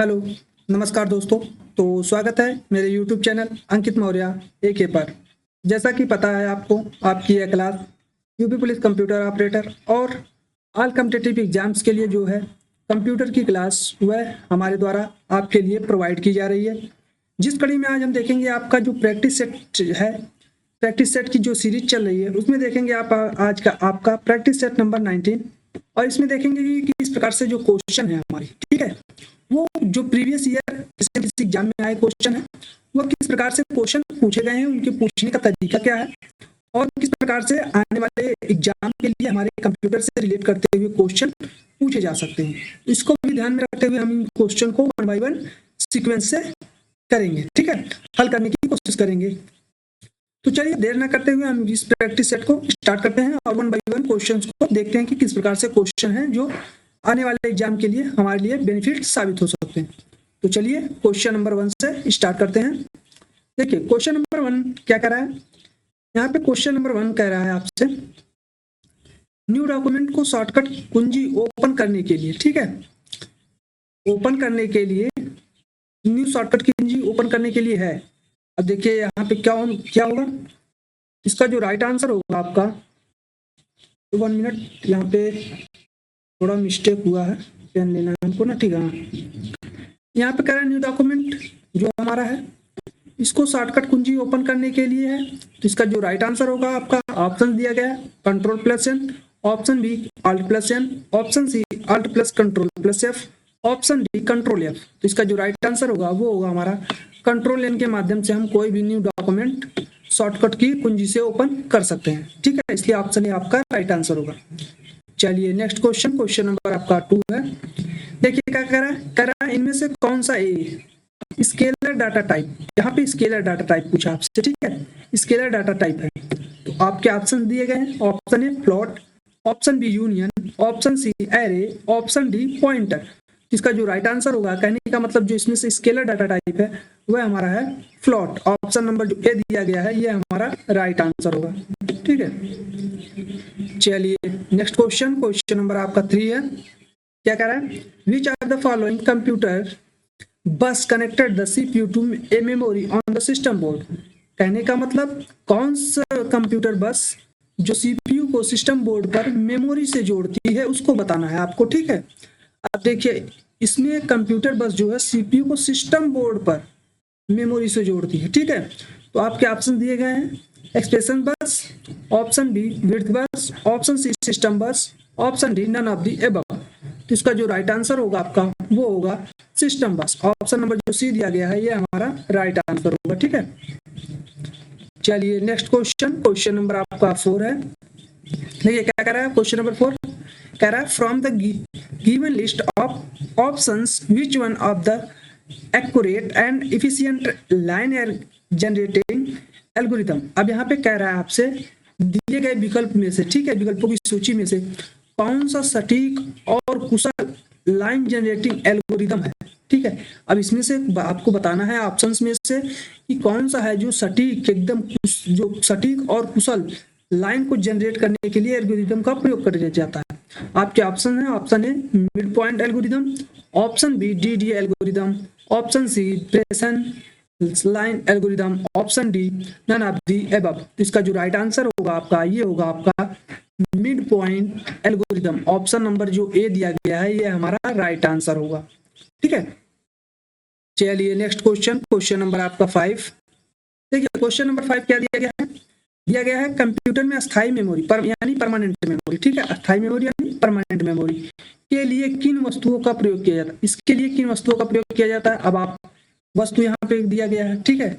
Hello, नमस्कार दोस्तों। तो स्वागत है मेरे यूट्यूब चैनल अंकित मौर्य AK पर। जैसा कि पता है आपको, आपकी यह class UP police computer operator और ऑल कॉम्पिटिटिव एग्जाम्स के लिए जो है कंप्यूटर की क्लास वह हमारे द्वारा आपके लिए प्रोवाइड की जा रही है। जिस कड़ी में आज हम देखेंगे आपका जो प्रैक्टिस सेट है, प्रैक्टिस सेट की जो सीरीज चल रही है उसमें देखेंगे आप आज का आपका प्रैक्टिस सेट नंबर 19। और इसमें देखेंगे कि किस प्रकार से जो क्वेश्चन है हमारी, ठीक है, वो जो प्रीवियस ईयर किसी एग्जाम में आए क्वेश्चन है वो किस प्रकार से क्वेश्चन पूछे गए हैं, उनके पूछने का तरीका क्या है और किस प्रकार से आने वाले एग्जाम के लिए हमारे कंप्यूटर से रिलेट करते हुए क्वेश्चन पूछे जा सकते हैं। इसको भी ध्यान में रखते हुए हम इन क्वेश्चन को वन बाय वन सीक्वेंस से करेंगे, ठीक है, हल करने की कोशिश करेंगे। तो चलिए देर न करते हुए हम इस प्रैक्टिस सेट को स्टार्ट करते हैं और वन बाय वन क्वेश्चंस को देखते हैं कि किस प्रकार से क्वेश्चन हैं जो आने वाले एग्जाम के लिए हमारे लिए बेनिफिट साबित हो सकते हैं। तो चलिए क्वेश्चन नंबर 1 से स्टार्ट करते हैं। देखिए क्वेश्चन नंबर 1 क्या कह रहा है, यहाँ पे क्वेश्चन नंबर 1 कह रहा है आपसे न्यू डॉक्यूमेंट को शॉर्टकट कुंजी ओपन करने के लिए, ठीक है, ओपन करने के लिए न्यू शॉर्टकट कुंजी ओपन करने के लिए है। अब देखिए यहाँ पे क्या होगा, इसका जो राइट आंसर होगा आपका, 1 मिनट, यहाँ पे थोड़ा मिस्टेक हुआ है, पेन लेना है हमको ना, ठीक है। यहाँ पे कह रहा है न्यू डॉक्यूमेंट जो हमारा है इसको शॉर्टकट कुंजी ओपन करने के लिए है। तो इसका जो राइट आंसर होगा आपका, ऑप्शन दिया गया है Ctrl+N, option B Alt+N, option C Alt+Ctrl+F, option D Ctrl+F। तो इसका जो राइट आंसर होगा वो होगा हमारा Ctrl+N के माध्यम से हम कोई भी न्यू डॉक्यूमेंट शॉर्टकट की कुंजी से ओपन कर सकते हैं, ठीक है, इसलिए ऑप्शन ए आपका राइट आंसर होगा। चलिए नेक्स्ट क्वेश्चन, क्वेश्चन नंबर आपका 2 है। देखिए क्या कह रहा है इनमें से कौन सा ए स्केलर डाटा टाइप, यहाँ पे स्केलर डाटा टाइप पूछा आपसे, ठीक है, स्केलर डाटा टाइप है। तो आपके ऑप्शन दिए गए हैं, option A float, option B union, option C array, option D pointer. इसका जो राइट आंसर होगा, कहने का मतलब जो इसमें से स्केलर डाटा टाइप है वह हमारा है फ्लोट। ऑप्शन नंबर जो ए दिया गया है ये हमारा राइट आंसर होगा, ठीक है। चलिए नेक्स्ट क्वेश्चन, क्वेश्चन नंबर आपका 3 है। क्या कह रहा है, which are the following computer bus connected the CPU to a memory on the system board. कहने का मतलब कौन सा कंप्यूटर बस जो CPU को सिस्टम बोर्ड पर मेमोरी से जोड़ती है उसको बताना है आपको, ठीक है। अब देखिए इसमें कंप्यूटर बस जो है CPU को सिस्टम बोर्ड पर मेमोरी से जोड़ती है, ठीक है। तो आपके ऑप्शन दिए गए हैं expression bus, option B width bus, option C system bus, option D none of the above. तो इसका जो राइट आंसर होगा आपका वो होगा सिस्टम बस। ऑप्शन नंबर जो सी दिया गया है ये हमारा राइट आंसर होगा, ठीक है। चलिए नेक्स्ट क्वेश्चन, क्वेश्चन नंबर आपका 4 है। देखिए क्या कह रहा है, क्वेश्चन नंबर 4 कह रहा है from the given list of options which one of the accurate and efficient line generating algorithm. अब यहाँ पे कह रहा है आपसे दिए गए विकल्प में से, ठीक है, विकल्पों की सूची में से कौन सा सटीक और कुशल लाइन जनरेटिंग एल्गोरिथम है, ठीक है। अब इसमें से आपको बताना है ऑप्शंस में से कि कौन सा है जो सटीक, एकदम जो सटीक और कुशल लाइन को जनरेट करने के लिए एल्गोरिथम का प्रयोग किया जाता है। आपके ऑप्शन है, option A mid point algorithm, option B DDA algorithm, option C प्रेशन line algorithm, option D none of the above. इसका जो राइट आंसर होगा आपका ये होगा आपका mid point algorithm. Option number जो ए दिया गया है ये हमारा राइट आंसर होगा, ठीक है। चलिए नेक्स्ट क्वेश्चन, क्वेश्चन नंबर आपका 5। देखिए क्वेश्चन नंबर 5 क्या दिया गया है, दिया गया है कंप्यूटर में अस्थायी मेमोरी यानी परमानेंट मेमोरी, ठीक है, अस्थायी मेमोरी यानी परमानेंट मेमोरी के लिए किन वस्तुओं का प्रयोग किया जाता है, इसके लिए किन वस्तुओं का प्रयोग किया जाता है। अब आप वस्तु यहाँ पे दिया गया है, ठीक है,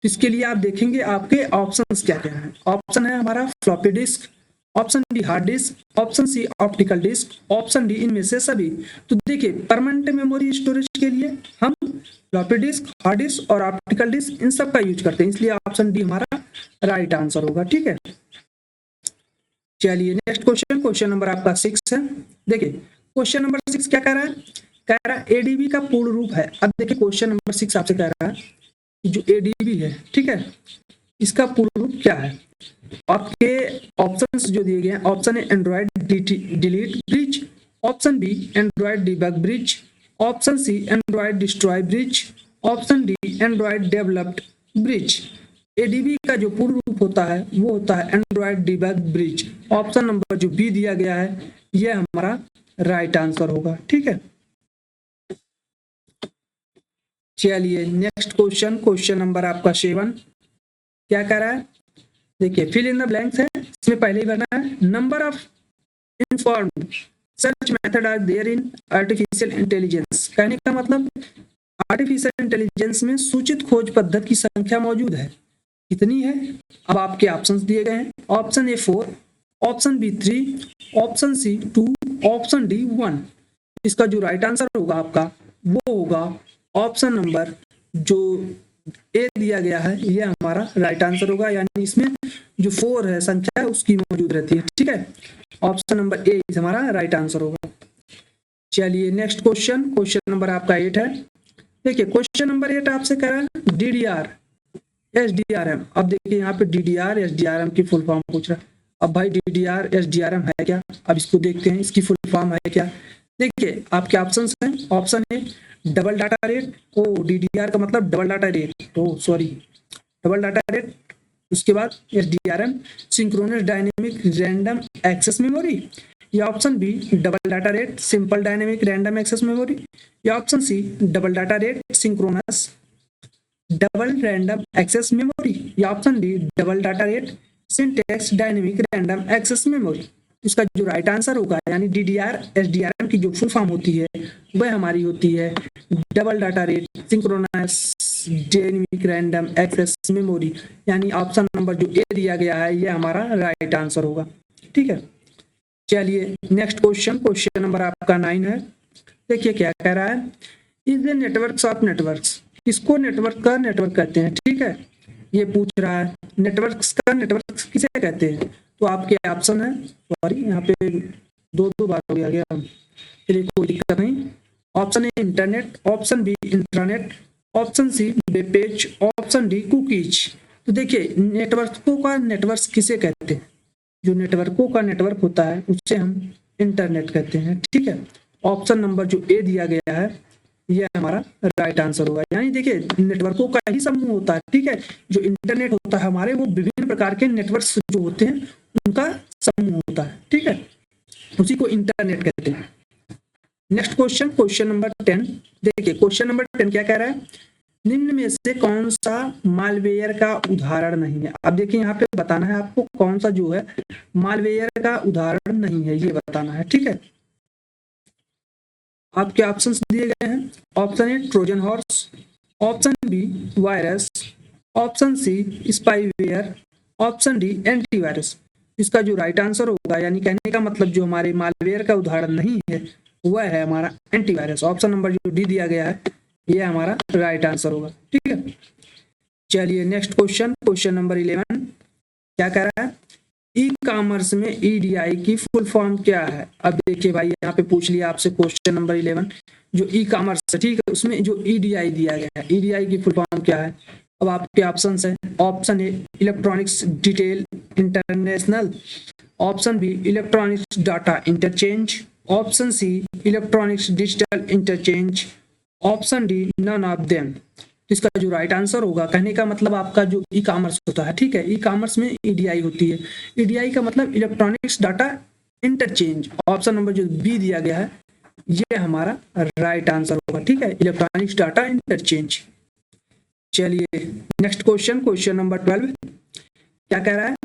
इसके लिए आप देखेंगे आपके ऑप्शंस क्या क्या है। ऑप्शन है हमारा floppy disk, option D hard disk, option C optical disk, option D इनमें से सभी। तो देखिए परमानेंट मेमोरी स्टोरेज के लिए हम फ्लॉपी डिस्क, हार्ड डिस्क और ऑप्टिकल डिस्क इन सब का यूज करते हैं, इसलिए ऑप्शन डी हमारा राइट आंसर होगा, ठीक है। चलिए नेक्स्ट क्वेश्चन, क्वेश्चन नंबर आपका 6 है। देखिए क्वेश्चन नंबर 6 क्या कह रहा है, कह रहा है ADB का पूर्ण रूप है। अब देखिए क्वेश्चन नंबर 6 आपसे कह रहा है जो ADB है, ठीक है, इसका पूर्ण रूप क्या है। आपके ऑप्शंस जो दिए गए हैं, option A Android delete bridge, option B Android debug bridge, option C Android destroy bridge, option D Android developed bridge. ADB का जो पूर्ण रूप होता है वो होता है Android debug bridge. Option number जो बी दिया गया है यह हमारा राइट आंसर होगा। ठीक है, चलिए नेक्स्ट क्वेश्चन, क्वेश्चन नंबर आपका 7 क्या कह रहा है, देखिए फिल इन द ब्लैंक्स है, इसमें पहले ही भरना है। Number of informed search method are there in artificial intelligence. कहने का मतलब आर्टिफिशियल इंटेलिजेंस में सूचित खोज पद्धति की संख्या मौजूद है, कितनी है। अब आपके ऑप्शंस दिए गए हैं, option A 4, option B 3, option C 2, option D 1। इसका जो राइट आंसर होगा आपका वो होगा ऑप्शन नंबर जो ए दिया गया है, ये हमारा राइट आंसर होगा, यानी इसमें जो 4 है संख्या उसकी मौजूद रहती है। ठीक है, ऑप्शन नंबर ए हमारा राइट आंसर होगा। चलिए नेक्स्ट क्वेश्चन, क्वेश्चन नंबर आपका 8 है। देखिए क्वेश्चन नंबर 8 आपसे कह रहा है डीडीआर एसडीआरएम। अब देखिए यहाँ पे डीडीआर एसडीआरएम की फुल फॉर्म पूछ रहा है। अब भाई डीडीआर एसडीआरएम है क्या, अब इसको देखते हैं इसकी फुल फॉर्म है क्या। देखिए आपके ऑप्शंस हैं, option A double data rate, oh DDR का मतलब double data rate, oh sorry double data rate. उसके बाद SDRAM synchronous dynamic random access memory, या option B double data rate simple dynamic random access memory, या option C double data rate synchronous double random access memory, या option D double data rate syntax dynamic random access memory. इसका जो right answer होगा यानी DDR एसडीआरएम की जो full form होती है वह हमारी होती है double data rate synchronous dynamic random access memory, यानी ऑप्शन नंबर जो ए दिया गया है यह हमारा राइट आंसर होगा। ठीक है, चलिए नेक्स्ट क्वेश्चन, क्वेश्चन नंबर आपका 9 है। देखिए क्या कह रहा है, is the networks of networks, किसको नेटवर्क का नेटवर्क कहते हैं। ठीक है, ये पूछ रहा है नेटवर्क्स का नेटवर्क किसे कहते हैं। तो आपके ऑप्शन है, सॉरी यहाँ पे दो बार हो गया, चलिए कोई दिक्कत नहीं। Option A internet, option B intranet, option C web page, option D cookies. तो देखिए नेटवर्कों का नेटवर्क किसे कहते हैं, जो नेटवर्कों का नेटवर्क होता है उससे हम इंटरनेट कहते हैं। ठीक है, ऑप्शन नंबर जो ए दिया गया है यह हमारा राइट आंसर होगा। यानी देखिए नेटवर्कों का ही समूह होता है। ठीक है, जो इंटरनेट होता है हमारे वो विभिन्न प्रकार के नेटवर्क्स जो होते हैं उनका समूह होता है। ठीक है, उसी को इंटरनेट कहते हैं। Next question, question number 10। देखिए क्वेश्चन नंबर 10 क्या कह रहा है, निम्न में से कौन सा मालवेयर का उदाहरण नहीं है। अब देखिए यहाँ पे बताना है आपको कौन सा जो है मालवेयर का उदाहरण नहीं है, ये बताना है। ठीक है, आपके ऑप्शंस दिए गए हैं, option A Trojan horse, option B virus, option C spyware, option D antivirus. इसका जो राइट आंसर होगा यानी कहने का मतलब जो हमारे मालवेयर का उदाहरण नहीं है वह है हमारा एंटीवायरस। ऑप्शन नंबर जो डी दिया गया है यह हमारा राइट आंसर होगा। ठीक है, चलिए नेक्स्ट क्वेश्चन, क्वेश्चन नंबर 11 क्या कह रहा है, ई कॉमर्स में ईडीआई की फुल फॉर्म क्या है। अब देखिए भाई यहाँ पे पूछ लिया आपसे क्वेश्चन नंबर 11 जो ई कॉमर्स है, ठीक है, उसमें जो ईडीआई दिया गया है ईडीआई की फुल फॉर्म क्या है। अब आपके ऑप्शंस हैं, option A electronics detail international, option B electronics data interchange, option C electronics digital interchange, option D none of them. इसका जो राइट आंसर होगा कहने का मतलब आपका जो ई कॉमर्स होता है, ठीक है, ई कॉमर्स में ईडीआई होती है। ईडीआई का मतलब electronics data interchange. Option number जो बी दिया गया है ये हमारा राइट आंसर होगा। ठीक है, इलेक्ट्रॉनिक्स डाटा इंटरचेंज। चलिए नेक्स्ट क्वेश्चन, क्वेश्चन नंबर 12 क्या कह रहा है,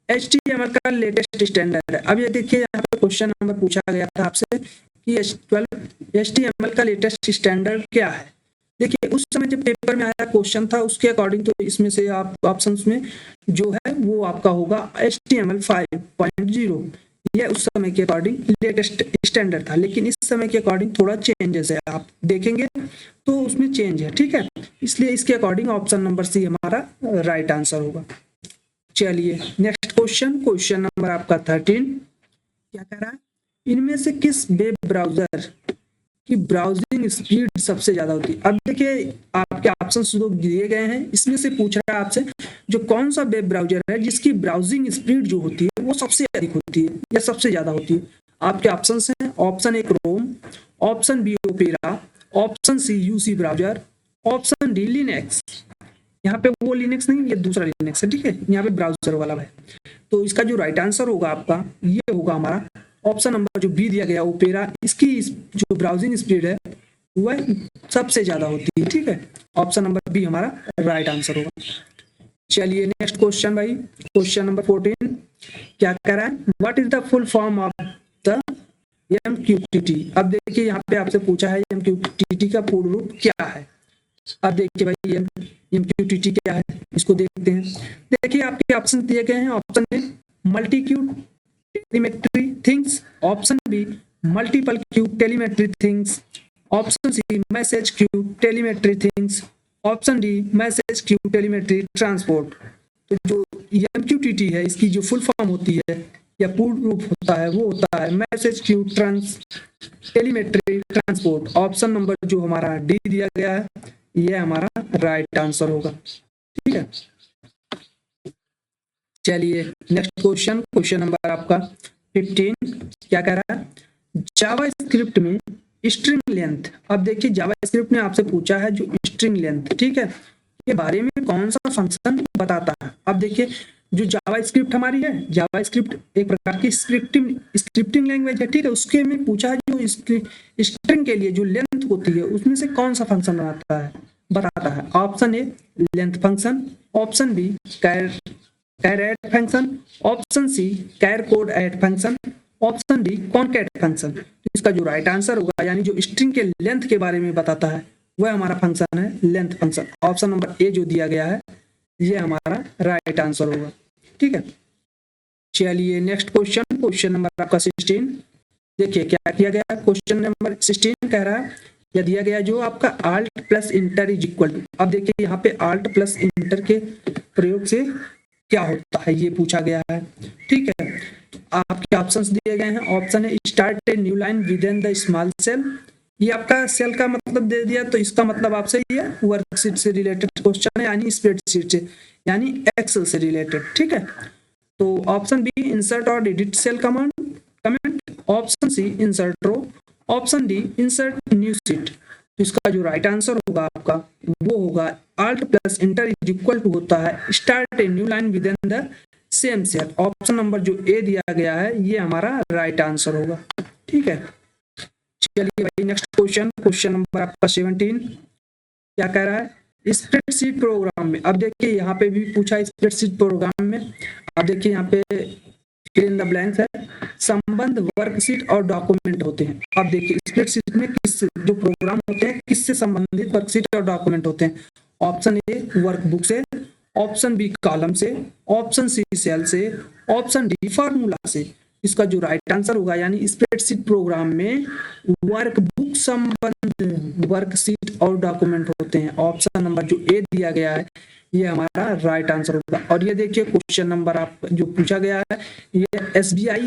HTML का लेटेस्ट स्टैंडर्ड है। अब ये देखिए यहाँ पे क्वेश्चन नंबर पूछा गया था आपसे कि HTML का लेटेस्ट स्टैंडर्ड क्या है। देखिए उस समय जब पेपर में आया क्वेश्चन था उसके अकॉर्डिंग तो इसमें से आप ऑप्शंस में जो है वो आपका होगा HTML 5.0। यह उस समय के अकॉर्डिंग लेटेस्ट स्टैंडर्ड था, लेकिन इस समय के अकॉर्डिंग थोड़ा चेंजेस है, आप देखेंगे तो उसमें चेंज है। ठीक है, इसलिए इसके अकॉर्डिंग ऑप्शन नंबर सी हमारा राइट आंसर होगा। चलिए नेक्स्ट क्वेश्चन, क्वेश्चन नंबर आपका 13 क्या कह रहा है, इनमें से किस वेब ब्राउजर की ब्राउजिंग स्पीड सबसे ज्यादा होती है। अब देखिए आपके ऑप्शंस जो दिए गए हैं इसमें से पूछ रहा है आपसे जो कौन सा वेब ब्राउजर है जिसकी ब्राउजिंग स्पीड जो होती है वो सबसे अधिक होती है या सबसे ज्यादा होती है। आपके ऑप्शन हैं, option A Chrome, option B Opera, option C UC browser, option D Linux. यहाँ पे वो लिनक्स नहीं, ये दूसरा लिनक्स है, ठीक है, यहाँ पे ब्राउजर वाला है। तो इसका जो राइट आंसर होगा आपका ये होगा हमारा ऑप्शन नंबर जो बी दिया गया ओपेरा। इसकी जो ब्राउजिंग स्पीड है वह सबसे ज्यादा होती है, ठीक है। ऑप्शन नंबर बी हमारा राइट आंसर होगा। चलिए नेक्स्ट क्वेश्चन भाई, क्वेश्चन नंबर 14 क्या कह रहा है, what is the full form of the MQTT। अब देखिए यहाँ पे आपसे पूछा है MQTT का पूर्ण रूप क्या है। अब देखिए भाई MQTT क्या है, इसको देखते हैं। देखिए आपके ऑप्शन दिए गए हैं, option A multi queue telemetry things, option B multiple queue telemetry things, option C message queue telemetry things, option D message queue telemetry transport. तो जो MQTT है इसकी जो फुल फॉर्म होती है या पूर्ण रूप होता है वो होता है message queue telemetry transport. Option number जो हमारा डी दिया गया है ये हमारा राइट आंसर होगा, ठीक है। चलिए नेक्स्ट क्वेश्चन, क्वेश्चन नंबर आपका 15 क्या कह रहा है, जावा स्क्रिप्ट में स्ट्रिंग लेंथ। अब देखिए जावा स्क्रिप्ट ने आपसे पूछा है जो स्ट्रिंग लेंथ, ठीक है, के बारे में कौन सा फंक्शन बताता है। अब देखिए जो जावा स्क्रिप्ट हमारी है, जावा स्क्रिप्ट एक प्रकार की स्क्रिप्टिंग लैंग्वेज है, ठीक है। उसके में पूछा है जो स्ट्रिंग के लिए जो लेंथ होती है उसमें से कौन सा फंक्शन बताता है। Option A length function, option B char add function, option C char code add function, option D concat function. तो इसका जो राइट आंसर होगा यानी जो स्ट्रिंग के लेंथ के बारे में बताता है वह हमारा फंक्शन है लेंथ फंक्शन। ऑप्शन नंबर ए जो दिया गया है ये हमारा राइट आंसर होगा, ठीक है। चलिए नेक्स्ट क्वेश्चन, क्वेश्चन नंबर आपका 16 देखिए क्या किया गया। क्वेश्चन नंबर 16 कह रहा है या दिया गया जो आपका alt plus enter is equal to. अब देखिए यहाँ पे आल्ट प्लस इंटर के प्रयोग से क्या होता है ये पूछा गया है, ठीक है। तो आपके ऑप्शंस दिए गए हैं, ऑप्शन है start a new line with in the small cell. ये आपका सेल का मतलब दे दिया तो इसका मतलब आपसे ये वर्कशीट से रिलेटेड क्वेश्चन है यानी स्प्रेडशीट से यानी एक्सेल से रिलेटेड, ठीक है। तो ऑप्शन बी इंसर्ट और edit cell comment, option C insert row, option D insert new sheet. तो इसका जो राइट आंसर होगा आपका वो होगा alt plus enter is equal to होता है start a new line with in the same cell. Option number जो ए दिया गया है ये हमारा राइट आंसर होगा, ठीक है। चलिए भाई नेक्स्ट क्वेश्चन, क्वेश्चन नंबर आपका 17 क्या कह रहा है, स्प्रेडशीट प्रोग्राम में। अब देखिए यहाँ पे भी पूछा है स्प्रेडशीट प्रोग्राम में। अब देखिए यहाँ पे फिल इन द ब्लैंक्स है, संबंध वर्कशीट और डॉक्यूमेंट होते हैं। अब देखिए स्प्रेडशीट में किस जो प्रोग्राम होते हैं किससे संबंधित वर्कशीट और डॉक्यूमेंट होते हैं। ऑप्शन ए वर्कबुक से, ऑप्शन बी कॉलम से, ऑप्शन सी सेल से, ऑप्शन डी फार्मूला से। इसका जो राइट आंसर होगा यानी स्प्रेडशीट प्रोग्राम में वर्कबुक संबंध वर्कशीट और डॉक्यूमेंट होते हैं। ऑप्शन नंबर जो ए दिया गया है ये हमारा राइट आंसर होगा। और ये देखिए क्वेश्चन नंबर आप जो पूछा गया है ये SBI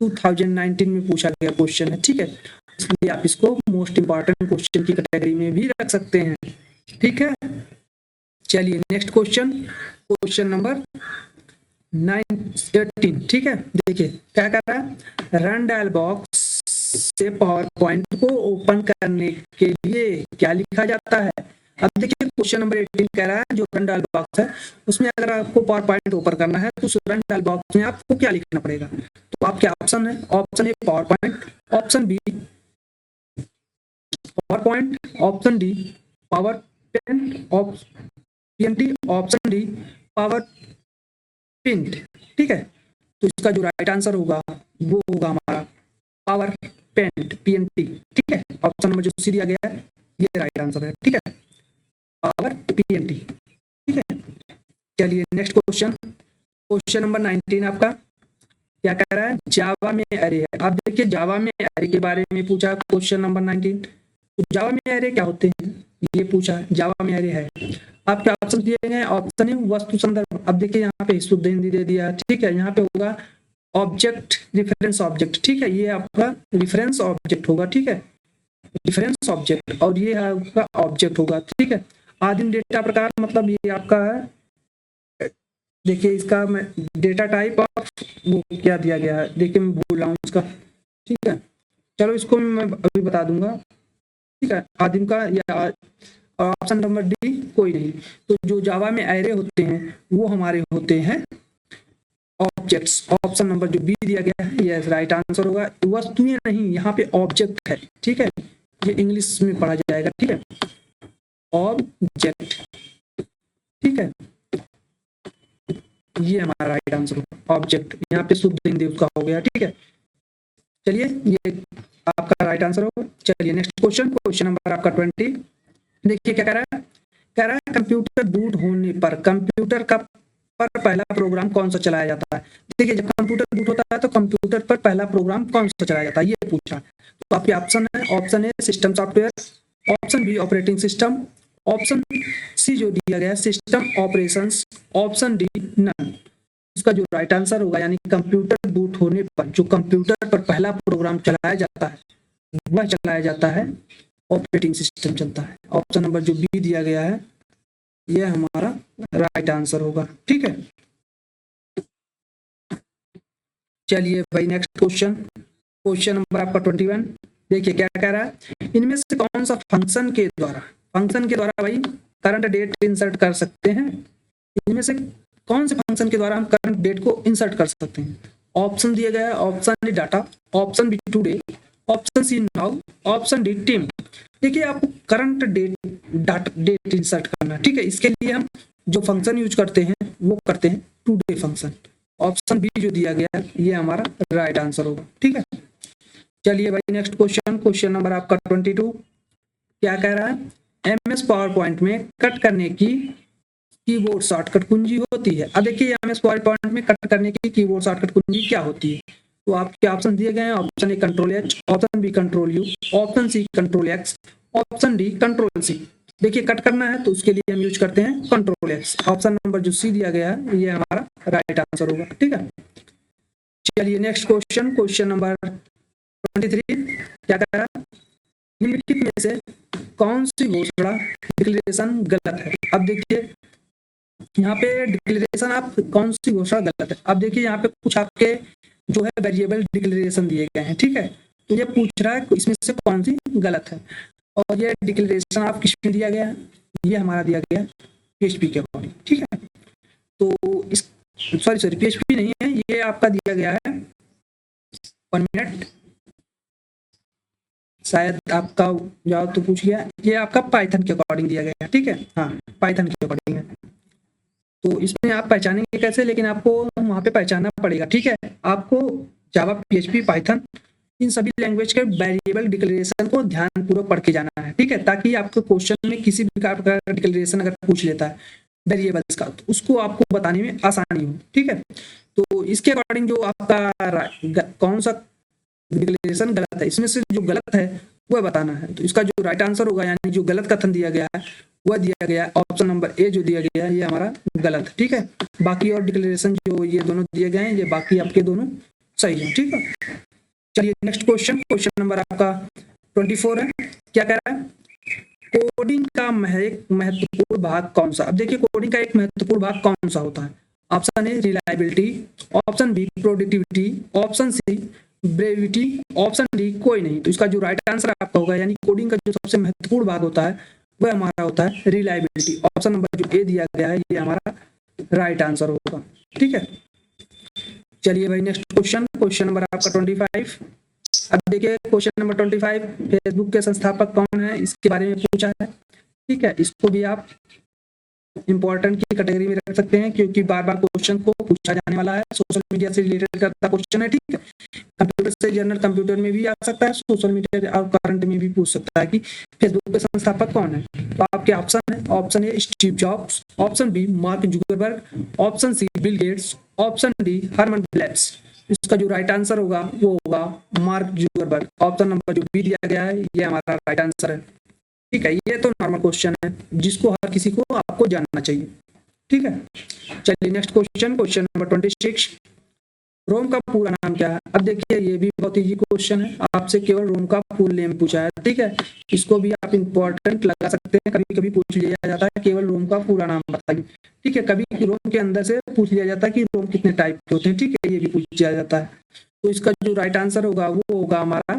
2019 में पूछा गया क्वेश्चन है, ठीक है। इसलिए आप इसको मोस्ट इंपॉर्टेंट क्वेश्चन की कैटेगरी में भी रख सकते हैं, ठीक है। चलिए नेक्स्ट क्वेश्चन, क्वेश्चन नंबर 18, ठीक है। देखिए क्या कर रहा है, रन डायल बॉक्स से पावर पॉइंट को ओपन करने के लिए क्या लिखा जाता है। अब देखिए क्वेश्चन नंबर 18 कह रहा है जो रन डायल बॉक्स है उसमें अगर आपको पावर पॉइंट ओपन करना है तो उस रन डायल बॉक्स में आपको क्या लिखना पड़ेगा। तो आपके ऑप्शन है, option A power point, option B power point, option D power PNT, option D power pint, ठीक है। तो इसका जो राइट आंसर होगा वो होगा हमारा पावर पेंट PNT, ठीक है। ऑप्शन नंबर जो सी दिया गया है ये राइट आंसर है, ठीक है, पावर PNT, ठीक है। चलिए नेक्स्ट क्वेश्चन, क्वेश्चन नंबर 19 आपका क्या कह रहा है, जावा में एरे है। अब देखिए जावा में एरे के बारे में पूछा क्वेश्चन नंबर 19। तो जावा में एरे क्या होते हैं ये पूछा है, जावा में एरे है। आपके ऑप्शन दिए गए हैं, ऑप्शन है वस्तु संदर्भ। अब देखिए यहाँ पे शुद्ध हिंदी दे दिया, ठीक है। यहाँ पे होगा ऑब्जेक्ट रिफरेंस ऑब्जेक्ट, ठीक है, ये आपका रिफरेंस ऑब्जेक्ट होगा, ठीक है, रिफरेंस ऑब्जेक्ट। और ये आपका ऑब्जेक्ट होगा, ठीक है। आदिम डेटा प्रकार मतलब ये आपका है, देखिए इसका मैं डेटा टाइप ऑफ वो क्या दिया गया है, देखिए मैं भूल रहा हूँ इसका ठीक है, चलो इसको मैं अभी बता दूंगा। ठीक है, आदिम का या ऑप्शन नंबर डी कोई नहीं। तो जो जावा में एरे होते हैं वो हमारे होते हैं ऑब्जेक्ट्स। ऑप्शन नंबर जो बी दिया गया है यह राइट आंसर होगा। वस्तुएं नहीं, यहाँ पे ऑब्जेक्ट है। ठीक है, ये इंग्लिश में पढ़ा जाएगा। ठीक है, ऑब्जेक्ट। ठीक है, ये हमारा राइट आंसर होगा ऑब्जेक्ट। यहाँ पे शुद्ध हिंदी उसका हो गया। ठीक है, चलिए ये आपका राइट आंसर होगा। चलिए नेक्स्ट क्वेश्चन, क्वेश्चन नंबर आपका 20। देखिए क्या कह रहा है, कह रहा है कंप्यूटर बूट होने पर कंप्यूटर का पर पहला प्रोग्राम कौन सा चलाया जाता है। देखिए जब कंप्यूटर बूट होता है तो कंप्यूटर पर पहला प्रोग्राम कौन सा चलाया जाता है ये पूछा। तो आपके ऑप्शन है, option A system software, option B operating system, option C जो दिया गया system operations, option D none. इसका जो राइट आंसर होगा यानी कंप्यूटर बूट होने पर जो कंप्यूटर पर पहला प्रोग्राम चलाया जाता है वह चलाया जाता है ऑपरेटिंग सिस्टम चलता है। ऑप्शन नंबर जो बी दिया गया है यह हमारा राइट आंसर होगा। ठीक है, चलिए भाई नेक्स्ट क्वेश्चन, क्वेश्चन नंबर आपका 21। देखिए क्या कह रहा है, इनमें से कौन सा फंक्शन के द्वारा भाई करंट डेट इंसर्ट कर सकते हैं। इनमें से कौन से फंक्शन के द्वारा हम करंट डेट को इंसर्ट कर सकते हैं। ऑप्शन दिया गया है, option D data, option B today, option C now, option D team. देखिए आपको करंट डेट इंसर्ट करना। ठीक है, इसके लिए हम जो फंक्शन यूज करते हैं वो करते हैं टुडे फंक्शन। ऑप्शन बी जो दिया गया है ये हमारा राइट आंसर होगा। ठीक है, चलिए भाई नेक्स्ट क्वेश्चन, क्वेश्चन नंबर आपका 22। क्या कह रहा है, एमएस पावर पॉइंट में कट करने की कीबोर्ड शॉर्टकट कुंजी होती है। अब देखिए एमएस पावर पॉइंट में कट करने की कीबोर्ड शॉर्टकट कुंजी क्या होती है। तो आपके ऑप्शन दिए गए हैं, option A control H, option B control U, option C control X, option D control C. देखिए कट करना है तो उसके लिए हम यूज करते हैं कंट्रोल एक्स। ऑप्शन नंबर जो सी दिया गया है ये हमारा राइट आंसर होगा। ठीक है, चलिए नेक्स्ट क्वेश्चन, क्वेश्चन नंबर 23। क्या कह रहा है, निम्नलिखित में से कौन सी घोषणा डिक्लेरेशन गलत है। अब देखिए यहाँ पे डिक्लेरेशन आप कौन सी घोषणा गलत है। अब देखिए यहाँ पे कुछ आपके जो है वेरिएबल डिक्लेरेशन दिए गए हैं। ठीक है, तो ये पूछ रहा है इसमें से कौन सी गलत है। और ये डिक्लेरेशन आप किस में दिया गया है, ये हमारा दिया गया है पीएचपी के अकॉर्डिंग। ठीक है, तो इस सॉरी पीएचपी नहीं है, ये आपका दिया गया है 1 मिनट, शायद आपका जवाब तो पूछ गया, ये आपका पाइथन के अकॉर्डिंग दिया गया है। ठीक है, हाँ पाइथन के अकॉर्डिंग है। तो इसमें आप पहचानेंगे कैसे, लेकिन आपको वहाँ पे पहचानना पड़ेगा। ठीक है, आपको जावा, पीएचपी, पाइथन इन सभी लैंग्वेज के वेरिएबल डिक्लेरेशन को ध्यानपूर्वक पढ़ के जाना है। ठीक है, ताकि आपको क्वेश्चन में किसी भी प्रकार का डिक्लेरेशन अगर पूछ लेता है वेरिएबल्स का तो उसको आपको बताने में आसानी हो। ठीक है, तो इसके अकॉर्डिंग जो आपका कौन सा डिक्लेरेशन गलत है, इसमें से जो गलत है वह बताना है। तो इसका जो राइट आंसर होगा यानी जो गलत कथन दिया गया है वह दिया गया ऑप्शन नंबर ए जो दिया गया है ये हमारा गलत। ठीक है, बाकी और डिक्लेरेशन जो ये दोनों दिए गए हैं ये बाकी आपके दोनों सही है। ठीक है, चलिए नेक्स्ट क्वेश्चन, क्वेश्चन नंबर आपका 24 है। क्या कह रहा है, कोडिंग का एक महत्वपूर्ण भाग कौन सा। अब देखिए कोडिंग का एक महत्वपूर्ण भाग कौन सा होता है। Option A reliability, option B productivity, option C brevity, option D कोई नहीं। तो इसका जो राइट आंसर आपका होगा यानी कोडिंग का जो सबसे महत्वपूर्ण भाग होता है वह हमारा होता है रिलायबिलिटी। ऑप्शन नंबर जो ए दिया गया है ये हमारा राइट आंसर होगा। ठीक है, चलिए भाई नेक्स्ट क्वेश्चन, क्वेश्चन नंबर आपका 25। अब देखिए क्वेश्चन नंबर 25, फेसबुक के संस्थापक कौन है इसके बारे में पूछा है। ठीक है, इसको भी आप इंपॉर्टेंट की कैटेगरी में रख सकते हैं क्योंकि बार बार क्वेश्चन को पूछा जाने वाला है, सोशल मीडिया से रिलेटेड करता क्वेश्चन है। ठीक है, कंप्यूटर से जनरल कंप्यूटर में भी आ सकता है, सोशल मीडिया और करंट में भी पूछ सकता है कि फेसबुक के संस्थापक कौन है। तो आपके ऑप्शन है, option A Steve Jobs, option B Mark Zuckerberg, option C Bill Gates, option D Herman ब्लेब्स। इसका जो राइट आंसर होगा वो होगा मार्क जुकरबर्ग। ऑप्शन नंबर जो बी दिया गया है ये हमारा राइट आंसर है। ठीक है, ये तो नॉर्मल क्वेश्चन है जिसको हर किसी को आपको जानना चाहिए। ठीक है, चलिए नेक्स्ट क्वेश्चन, क्वेश्चन नंबर 26। रोम का पूरा नाम क्या है। अब देखिए ये भी बहुत इजी क्वेश्चन है, आपसे केवल रोम का फुल नेम पूछा है। ठीक है, इसको भी आप इंपॉर्टेंट लगा सकते हैं, कभी कभी पूछ लिया जाता है केवल रोम का पूरा नाम बताइए। ठीक है, कभी रोम के अंदर से पूछ लिया जाता है कि रोम कितने टाइप के होते हैं। ठीक है, ये भी पूछ लिया जाता है। तो इसका जो राइट आंसर होगा वो होगा हमारा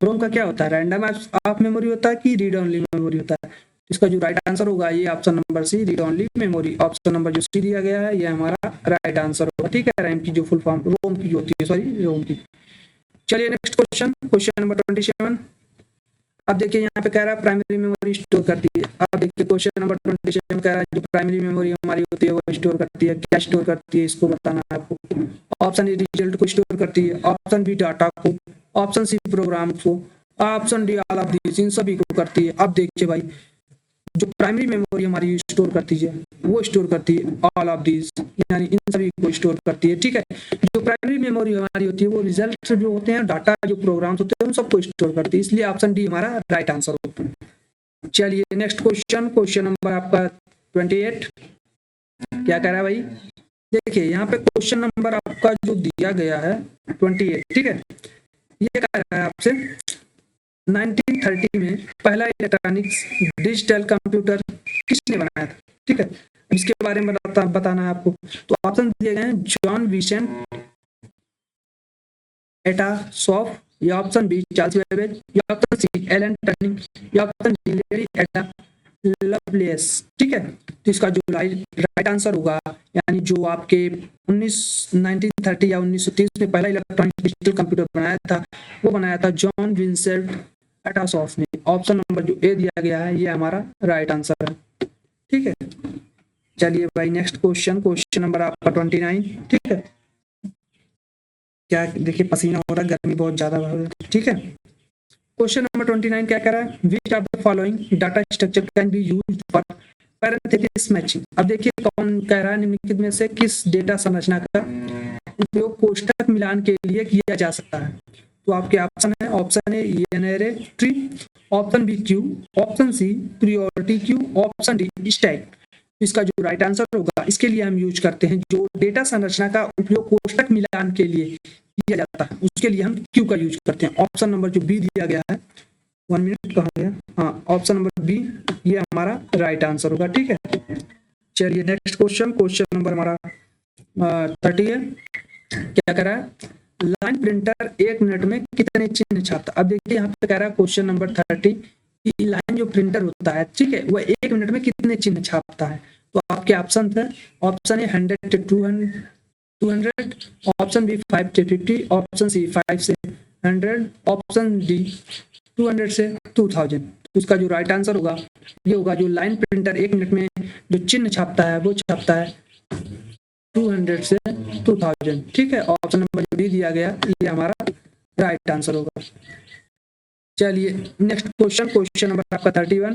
रोम का क्या होता है, रैंडम ऑफ मेमोरी होता है कि रीड ओनली मेमोरी होता है। इसका जो राइट आंसर होगा ये option number C, read only memory. Option number जो सी दिया गया है ये हमारा राइट आंसर होगा। ठीक है, रैम की जो फुल फॉर्म रोम की होती है, सॉरी रोम की। चलिए नेक्स्ट क्वेश्चन, क्वेश्चन नंबर 27। अब देखिए यहाँ पे कह रहा है प्राइमरी मेमोरी स्टोर करती है। अब देखिए क्वेश्चन नंबर 27 कह रहा है जो प्राइमरी मेमोरी हमारी होती है वो स्टोर करती है, क्या स्टोर करती है इसको बताना है आपको। ऑप्शन ए रिजल्ट को स्टोर करती है, ऑप्शन बी डाटा को, ऑप्शन सी प्रोग्राम को, option D all of these, इन सभी को करती है। अब देखिए भाई जो प्राइमरी मेमोरी हमारी स्टोर करती है वो स्टोर करती है ऑल ऑफ दीज, यानी इन सभी को स्टोर करती है। ठीक है, जो प्राइमरी मेमोरी हमारी होती है वो रिजल्ट जो होते हैं, डाटा जो प्रोग्राम्स होते हैं उन सबको स्टोर करती है, इसलिए ऑप्शन डी हमारा राइट आंसर होता है। चलिए नेक्स्ट क्वेश्चन, क्वेश्चन नंबर आपका 28। क्या कह रहा है भाई, देखिए यहाँ पे क्वेश्चन नंबर आपका जो दिया गया है 28। ठीक है, ये कह रहा है आपसे 1930 में पहला इलेक्ट्रॉनिक्स डिजिटल कंप्यूटर किसने बनाया था। ठीक है, इसके बारे में बताना है आपको। तो ऑप्शन दिए गए हैं जॉन विसेंट एटासॉफ, या ऑप्शन बी चार्ल्स बेबेज, या ऑप्शन सी एलन टर्निंग, या ऑप्शन डी लेडी एडा लवलेस। ठीक है, तो इसका जो राइट आंसर होगा, यानी जो आपके 1930 या 1930 में पहला इलेक्ट्रॉनिक डिजिटल कंप्यूटर बनाया था वो बनाया था जॉन विंसेंट एटासॉफ ने। ऑप्शन नंबर जो ए दिया गया है ये हमारा राइट आंसर है। ठीक है, चलिए भाई नेक्स्ट क्वेश्चन, क्वेश्चन नंबर आपका 29। ठीक है, क्या देखिए पसीना हो रहा है, गर्मी बहुत ज्यादा हो रही है। ठीक है, क्वेश्चन नंबर 29 क्या कह रहा है, which of the following data structure can be used for parenthesis matching. अब देखिए कौन कह रहा है निम्नलिखित में से किस डेटा संरचना का उपयोग कोष्ठक मिलान के लिए किया जा सकता है। तो आपके ऑप्शन है, option A n ary tree, option B queue, option C priority queue, option D stack. इसका जो राइट आंसर होगा इसके लिए हम यूज करते हैं जो डेटा संरचना का उपयोग कोष्ठक मिलान के लिए किया जाता है उसके लिए हम क्यू का यूज करते हैं। ऑप्शन नंबर जो बी दिया गया है, 1 मिनट कहाँ गया, हाँ ऑप्शन नंबर बी ये हमारा राइट आंसर होगा। ठीक है, चलिए नेक्स्ट क्वेश्चन, क्वेश्चन नंबर हमारा 30 है। क्या कह रहा है, लाइन प्रिंटर 1 मिनट में कितने चिन्ह छापता। अब देखिए यहाँ पे कह रहा है क्वेश्चन नंबर 30 कि लाइन जो प्रिंटर होता है, ठीक है, वह 1 मिनट में कितने चिन्ह छापता है। तो आपके ऑप्शन थे, ऑप्शन ए 100 से 200, ऑप्शन बी 5 से 50, ऑप्शन सी 5 से 100, ऑप्शन डी 200 से 2000। तो इसका जो राइट आंसर होगा ये होगा जो लाइन प्रिंटर 1 मिनट में जो चिन्ह छापता है वो छापता है 200 से 2000। ठीक है, ऑप्शन नंबर जो डी दिया गया ये हमारा राइट आंसर होगा। चलिए नेक्स्ट क्वेश्चन, क्वेश्चन नंबर आपका 31।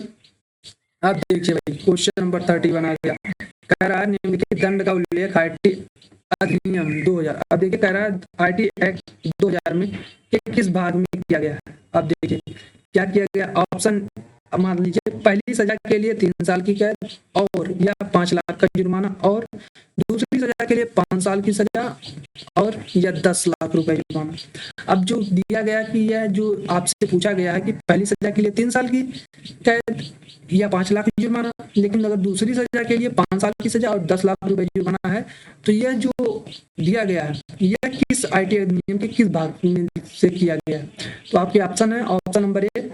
आप देखिए भाई क्वेश्चन नंबर 31 आ गया, कह रहा है निम्नलिखित दंड का उल्लेख आईटी अधिनियम 2000। अब देखिए कह रहा है आईटी एक्ट 2000 में किस भाग में किया गया है। अब देखिए क्या किया गया, ऑप्शन मान लीजिए पहली सजा के लिए 3 साल की कैद और या 5 लाख का जुर्माना, और दूसरी सजा के लिए 5 साल की सजा और या 10 लाख रुपए जुर्माना। अब जो दिया गया कि यह जो आपसे पूछा गया है कि पहली सजा के लिए 3 साल की कैद या 5 लाख जुर्माना, लेकिन अगर दूसरी सजा के लिए 5 साल की सजा और 10 लाख रुपए जुर्माना है, तो यह जो दिया गया है यह किस आईटी अधिनियम के किस भाग से किया गया है। तो आपके ऑप्शन है, option number A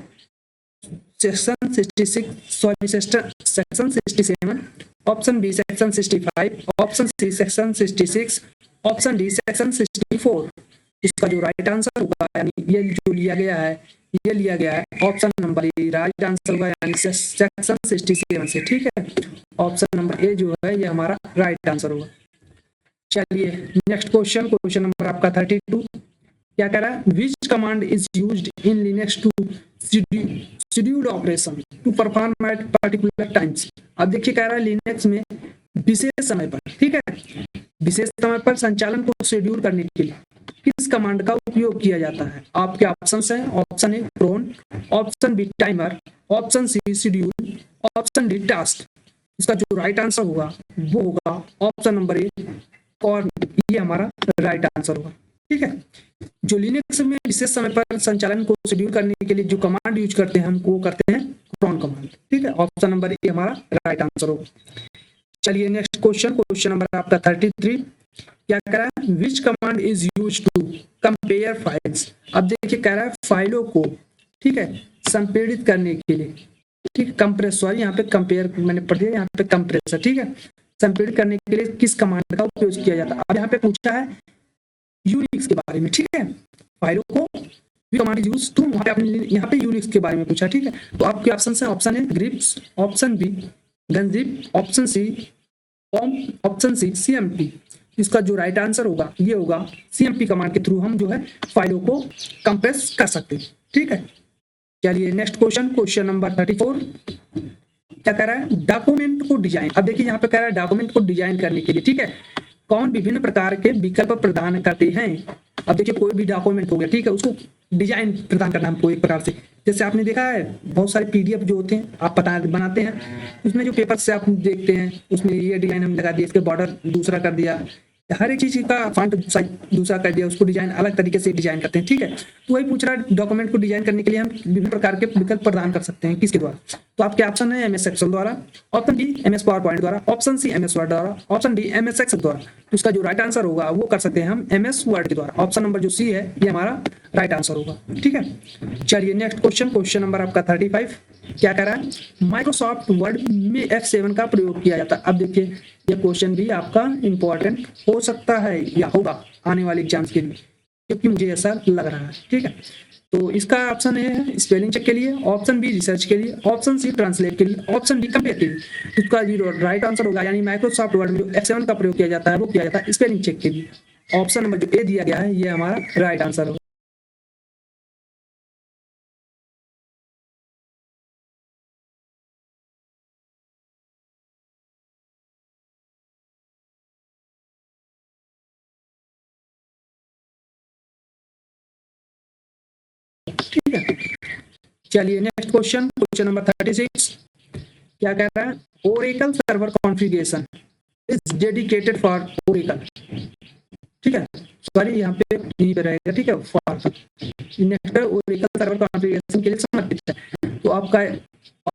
section 66, sorry section 67, option B section 65, option C section 66, option D section 64। इसका जो राइट आंसर होगा यानी ये जो लिया गया है ये लिया गया है ऑप्शन नंबर ए, राइट आंसर होगा यानी सेक्शन 67 से। ठीक है, ऑप्शन नंबर ए जो है ये हमारा राइट आंसर होगा। चलिए नेक्स्ट क्वेश्चन, क्वेश्चन नंबर आपका 32। क्या कह रहा है, which command is used in Linux to scheduled operation to perform at particular times. अब देखिए कह रहा है लिनक्स में विशेष समय पर, ठीक है, विशेष समय पर संचालन को शेड्यूल करने के लिए किस कमांड का उपयोग किया जाता है। आपके ऑप्शंस हैं, option A cron, option B timer, option C schedule, option D task. इसका जो राइट आंसर होगा वो होगा ऑप्शन नंबर ए और ये हमारा राइट आंसर होगा। ठीक है, जो लिनक्स में विशेष समय पर संचालन को शेड्यूल करने के लिए जो कमांड यूज करते हैं हम वो करते हैं क्रोन कमांड। ठीक है, ऑप्शन नंबर ए हमारा राइट आंसर होगा। चलिए नेक्स्ट क्वेश्चन, क्वेश्चन नंबर आपका 33। क्या कह रहा है, which command is use to compare files. अब देखिए कह रहा है फाइलों को, ठीक है, संपीड़ित करने के लिए, ठीक है, कंप्रेस, सॉरी यहाँ पे कंपेयर मैंने पढ़ दिया, यहाँ पे कंप्रेसर, ठीक है, संपीड़ित करने के लिए किस कमांड का उपयोग किया जाता है। अब यहाँ पे पूछा है यूनिक्स के बारे में, ठीक है, फाइलों को कमांड यूज टू, यहाँ पे यूनिक्स के बारे में पूछा, ठीक है। तो आपके ऑप्शन है, option A grips, option B gunzip, option C palm, option C CMP. इसका जो राइट आंसर होगा ये होगा सीएमपी कमांड के थ्रू हम जो है फाइलों को कंप्रेस कर सकते हैं, ठीक है। चलिए नेक्स्ट क्वेश्चन, क्वेश्चन नंबर 34। क्या कह रहा है, डॉक्यूमेंट को डिजाइन। अब देखिए यहाँ पे कह रहा है डॉक्यूमेंट को डिजाइन करने के लिए, ठीक है, कौन विभिन्न प्रकार के विकल्प प्रदान करते हैं। अब देखिए कोई भी डॉक्यूमेंट हो गया, ठीक है, उसको डिजाइन प्रदान करना हमको एक प्रकार से, जैसे आपने देखा है बहुत सारे पीडीएफ जो होते हैं आप बनाते हैं, उसमें जो पेपर से आप देखते हैं उसमें ये डिजाइन हम लगा दिया, इसके बॉर्डर दूसरा कर दिया, हर एक चीज का फॉन्ट साइज दूसरा कर दिया, उसको डिजाइन अलग तरीके से डिजाइन करते हैं, ठीक है। तो वही पूछ रहा है डॉक्यूमेंट को डिजाइन करने के लिए हम विभिन्न प्रकार के विकल्प प्रदान कर सकते हैं, किसके द्वारा। तो आपके ऑप्शन है एमएस एक्सेल द्वारा, option B MS power point द्वारा, ऑप्शन सी एमएस वर्ड द्वारा, ऑप्शन डी एमएस एक्सेल द्वारा। तो इसका जो राइट आंसर होगा वो कर सकते हैं हम एमएस वर्ड के द्वारा। ऑप्शन नंबर जो सी है ये हमारा राइट आंसर होगा, ठीक है। चलिए नेक्स्ट क्वेश्चन, क्वेश्चन नंबर आपका 35। क्या कह रहा है, माइक्रोसॉफ्ट वर्ड में F7 का प्रयोग किया जाता है। अब देखिए ये क्वेश्चन भी आपका इंपॉर्टेंट हो सकता है या होगा आने वाले एग्जाम्स के लिए, क्योंकि मुझे ऐसा लग रहा है, ठीक है। तो इसका ऑप्शन है स्पेलिंग चेक के लिए, ऑप्शन बी रिसर्च के लिए, ऑप्शन सी ट्रांसलेट के लिए, ऑप्शन डी कंपेयर के लिए। इसका जो राइट आंसर होगा यानी माइक्रोसॉफ्ट वर्ड में जो F7 का प्रयोग किया जाता है वो किया जाता है स्पेलिंग चेक के लिए। ऑप्शन नंबर जो ए दिया गया है ये हमारा राइट आंसर होगा। ठीक है, चलिए नेक्स्ट क्वेश्चन, क्वेश्चन नंबर 36। क्या कह रहा है, Oracle server configuration is dedicated for Oracle, ठीक है, सॉरी यहाँ पे यहीं पे रहेगा, ठीक है, for next Oracle server configuration के लिए समर्पित है। तो आपका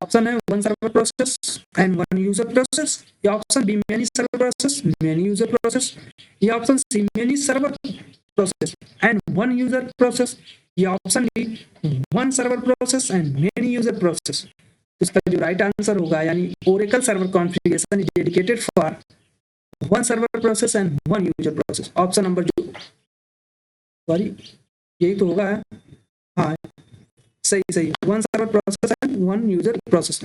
ऑप्शन है one server process and one user process, या option B many server process many user process, या option C many server process and one user process, या option D one server process and many user process. इसका जो right answer होगा यानी Oracle server configuration is dedicated for one server process and one user process. Option number जो, sorry यही तो होगा, हाँ सही सही, one server process and one user process.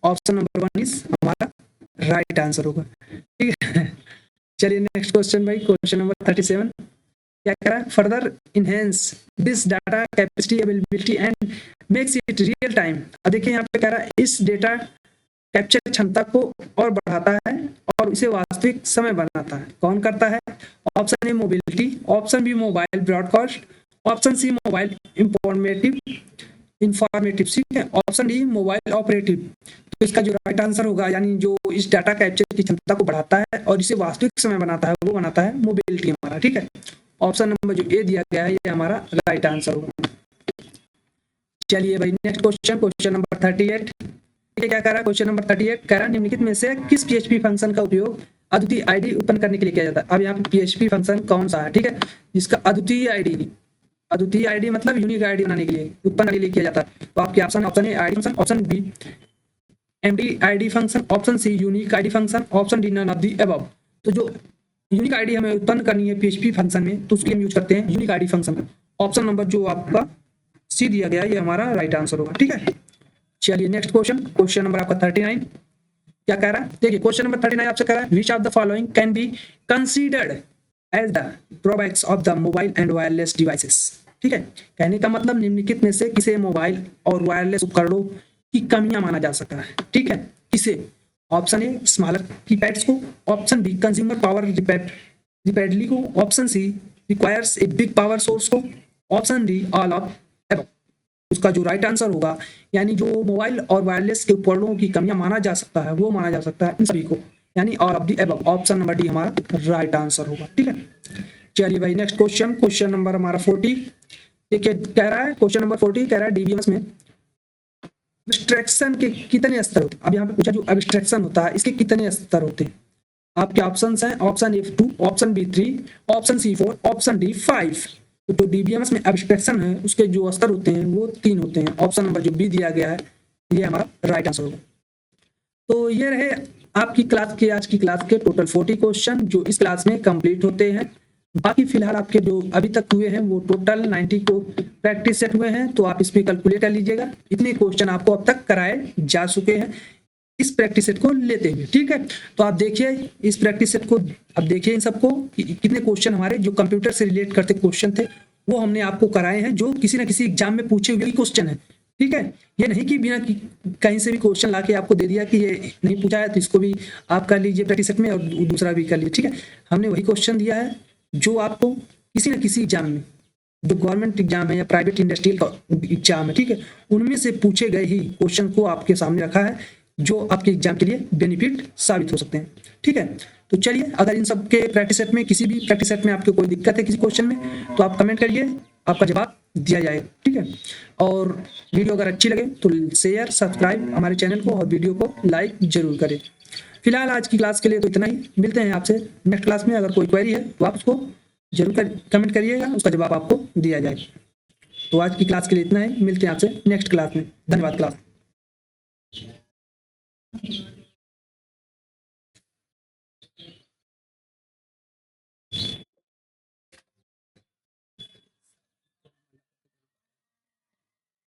Option number 1 is हमारा राइट आंसर होगा, ठीक है। चलिए नेक्स्ट क्वेश्चन भाई, क्वेश्चन नंबर 37। क्या कह रहा है, further enhance this data capacity availability and makes it real time. अब देखिए यहाँ पे कह रहा है इस डेटा कैप्चर क्षमता को और बढ़ाता है और इसे वास्तविक समय बनाता है। कौन करता है, option A mobility, option B mobile broadcast, option C mobile informative, ठीक है, ऑप्शन डी मोबाइल ऑपरेटिव। तो इसका जो राइट आंसर होगा यानी जो इस डाटा कैप्चर की क्षमता को बढ़ाता है और इसे वास्तविक समय बनाता है वो बनाता है मोबिलिटी हमारा, ठीक है। ऑप्शन नंबर जो ए दिया गया है ये हमारा राइट आंसर होगा। चलिए भाई नेक्स्ट क्वेश्चन, क्वेश्चन नंबर 38। क्या कह रहा है, क्वेश्चन नंबर 38 कह रहा है निम्नलिखित में से किस पीएचपी फंक्शन का उपयोग अद्वितीय आईडी उत्पन्न करने के लिए किया जाता है। अब यहाँ पे पीएचपी फंक्शन कौन सा है, ठीक है, जिसका अद्वितीय आईडी मतलब यूनिक आईडी बनाने के लिए, उत्पन्न करने के लिए किया जाता है। तो आपके option A ID function, option B MD ID function, option C unique ID function, option D none of the above. तो जो यूनिक आईडी हमें उत्पन्न करनी है पीएचपी फंक्शन में तो उसके लिए हम यूज करते हैं unique ID function. Option number जो आपका सी दिया गया ये हमारा राइट आंसर होगा, ठीक है। चलिए नेक्स्ट क्वेश्चन, क्वेश्चन नंबर आपका 39। क्या कह रहा है, देखिए क्वेश्चन नंबर 39 आपसे कह रहा है which of the following can be considered as the drawbacks of the mobile and wireless devices, ठीक है। कहने का मतलब निम्नलिखित में से किसे मोबाइल और वायरलेस उपकरणों की कमियां माना जा सकता है, ठीक है, किसे। ऑप्शन ए स्मॉलर कीपैड्स को, option B consumer power repeatedly को, option C requires a big power source को, option D all of above. उसका जो राइट आंसर होगा यानी जो मोबाइल और वायरलेस के उपकरणों की कमियां माना जा सकता है वो माना जा सकता है इन सभी को, यानी all of the above. Option number D हमारा राइट आंसर होगा, ठीक है। चलिए भाई नेक्स्ट क्वेश्चन, क्वेश्चन नंबर हमारा 40। देखिए कह रहा है क्वेश्चन नंबर 40 कह रहा है डीबीएमएस में एब्स्ट्रैक्शन के कितने स्तर होते हैं। अब यहाँ पे पूछा जो एब्स्ट्रैक्शन होता है इसके कितने स्तर होते हैं। आपके ऑप्शन हैं option F2, option B3, option C4, option D5। तो जो DBMS में एब्स्ट्रैक्शन है उसके जो स्तर होते हैं वो 3 होते हैं। ऑप्शन नंबर जो B दिया गया है ये हमारा राइट आंसर होगा। तो ये रहे आपकी क्लास के आज की क्लास के टोटल 40 क्वेश्चन जो इस क्लास में कंप्लीट होते हैं। बाकी फिलहाल आपके जो अभी तक हुए हैं वो टोटल 90 को प्रैक्टिस सेट हुए हैं, तो आप इस पे कैलकुलेट कर लीजिएगा इतने क्वेश्चन आपको अब तक कराए जा चुके हैं इस प्रैक्टिस सेट को लेते हुए। ठीक है, तो आप देखिए इस प्रैक्टिस सेट को, अब देखिए इन सबको कितने क्वेश्चन हमारे जो कंप्यूटर से रिलेट करते क्वेश्चन थे वो हमने आपको कराए हैं जो किसी ना किसी एग्जाम में पूछे हुए क्वेश्चन है। ठीक है, ये नहीं कि बिना कहीं से भी क्वेश्चन लाके आपको दे दिया कि ये नहीं पूछा है तो इसको भी आप कर लीजिए प्रैक्टिस सेट में और दूसरा भी कर लीजिए। ठीक है, हमने वही क्वेश्चन दिया है जो आपको किसी न किसी एग्जाम में, जो गवर्नमेंट एग्जाम है या प्राइवेट इंडस्ट्रियल एग्जाम है, ठीक है, उनमें से पूछे गए ही क्वेश्चन को आपके सामने रखा है जो आपके एग्जाम के लिए बेनिफिट साबित हो सकते हैं। ठीक है, तो चलिए अगर इन सब के प्रैक्टिस सेट में किसी भी प्रैक्टिस सेट में आपको कोई दिक्कत है किसी क्वेश्चन में तो आप कमेंट करिए, आपका जवाब दिया जाएगा। ठीक है, और वीडियो अगर अच्छी लगे तो शेयर सब्सक्राइब हमारे चैनल को और वीडियो को लाइक जरूर करें। फिलहाल आज की क्लास के लिए तो इतना ही, मिलते हैं आपसे नेक्स्ट क्लास में। अगर कोई क्वेरी है तो आप उसको जरूर कमेंट करिएगा, उसका जवाब आपको दिया जाएगा। तो आज की क्लास के लिए इतना ही, मिलते हैं आपसे नेक्स्ट क्लास में। धन्यवाद क्लास।